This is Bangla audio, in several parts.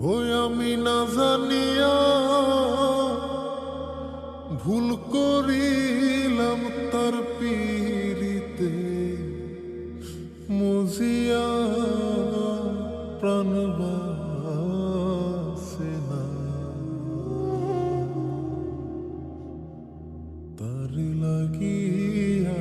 ওই আমি না জানিয়া ভুল করিলাম তার পীড়িতে মুজিয়া প্রাণ বাসে না তার লাগিয়া।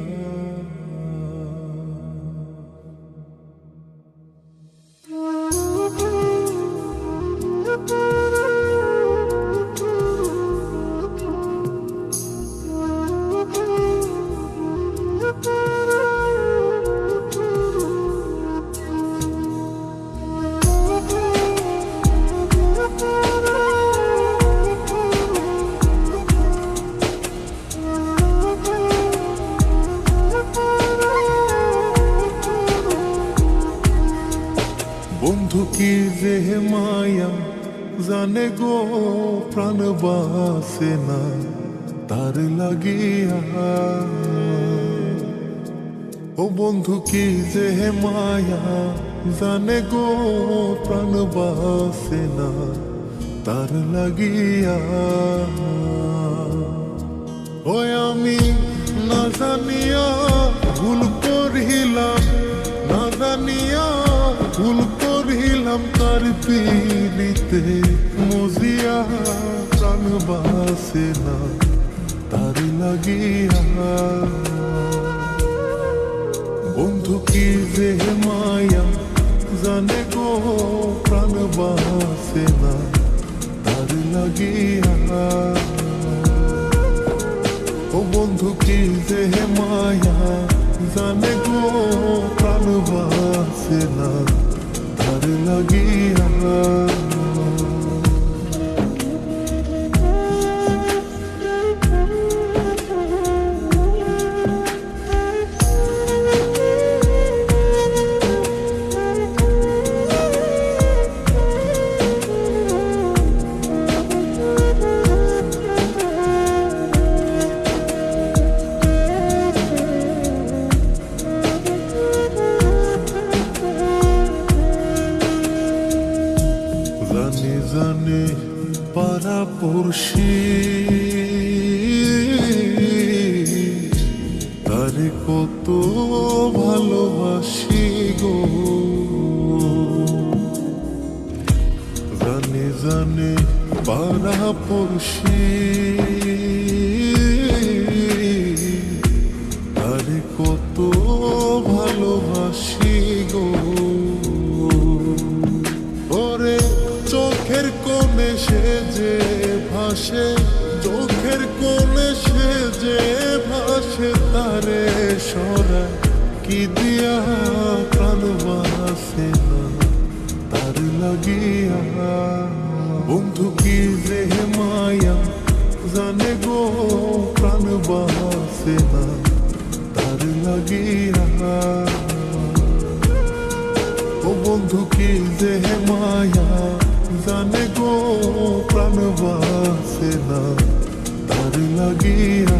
বন্ধু কি যে মায়া জানে গো প্রাণ বাসে না তার লাগিয়া। ও বন্ধু কি যে মায়া জানে গো প্রাণ বাসে না তার লাগিয়া। ওই আমি না জানিয়া ভুল করিলাম, না জানিয়া ভুল করিলাম তার পীড়িতে মুজিয়া প্রাণ বাসে না তার লাগিয়া। বন্ধু কি যে মায়া জানে গো প্রাণ বাসে না তার লাগিয়া। ও বন্ধু কি যে মায়া জানে গো প্রাণ বাসে না তার লাগিয়া। জানে জানে পাড়া পড়শি তারে কত ভালোবাসি গো। জানে জানে পাড়া পড়শি তারে কত ভালোবাসি গো। ওরে চোখের কোণে সে যে ভাসে, চোখের কোণে সে যে ভাসে তারে সরা কি দিয়া প্রাণ বাসে না তার লাগিয়া। বন্ধু কি যে মায়া জানে গো প্রাণ বাসে না তার লাগিয়া। ও বন্ধু কি যে মায়া জানে গো প্রাণ বাসে না তার লাগিয়া।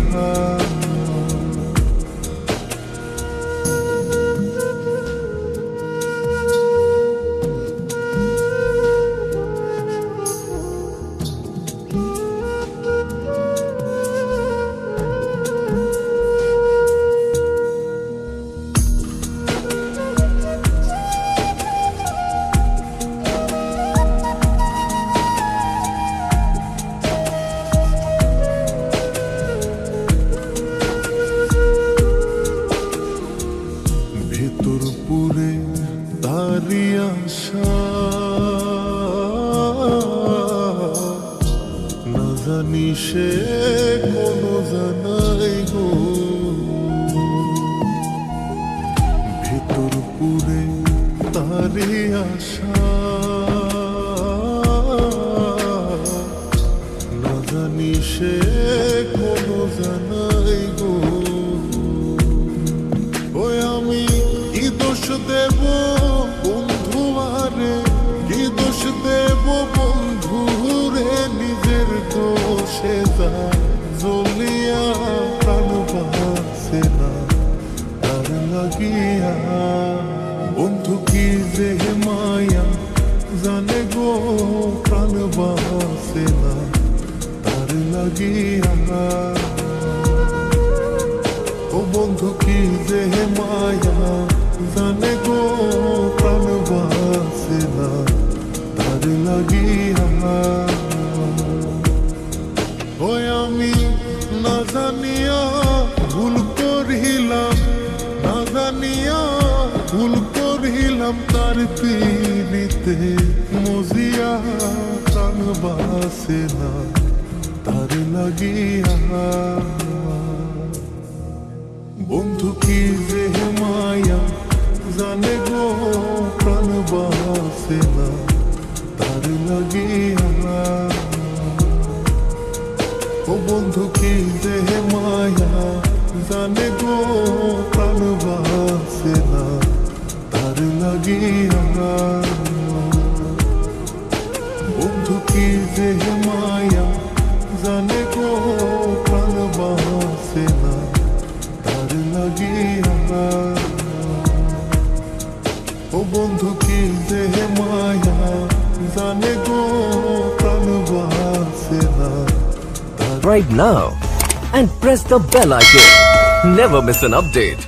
ভেতর পুরে তারি আশা না জানি সে কোনো জানাই গো। ভেতর পুরে তারি আশা না জানি সে কোনো জানাই গো। ওই আমি কি দোষ দেব বন্ধু আরে, কি দোষ দেব বন্ধু রে, নিজের দোষে তা জ্বলিয়া গো প্রাণ বাসে না তার লাগিয়া। ও বন্ধু কি যে মায়া জানে গো প্রাণ বাসে না তার লাগিয়া। ওই আমি না জানিয়া ভুল করিলাম, না জানিয়া ভুল করিলাম তার পিড়িতে মজিয়া প্রাণ বাসে না তার লাগিয়া। বন্ধু কি যে মায়া জানে গো প্রাণ বাসে না তার লাগিয়া। ও বন্ধু কি যে মায়া জানে গো প্রাণ বাসে না তার লাগিয়া। বন্ধু কি যে মায়া জানে গো প্রাণ বাসে না তার লাগিয়া। ও বন্ধু কি যে মায়া জানে গো প্রাণ বাসে না। Right now and press the bell icon. Never miss an update.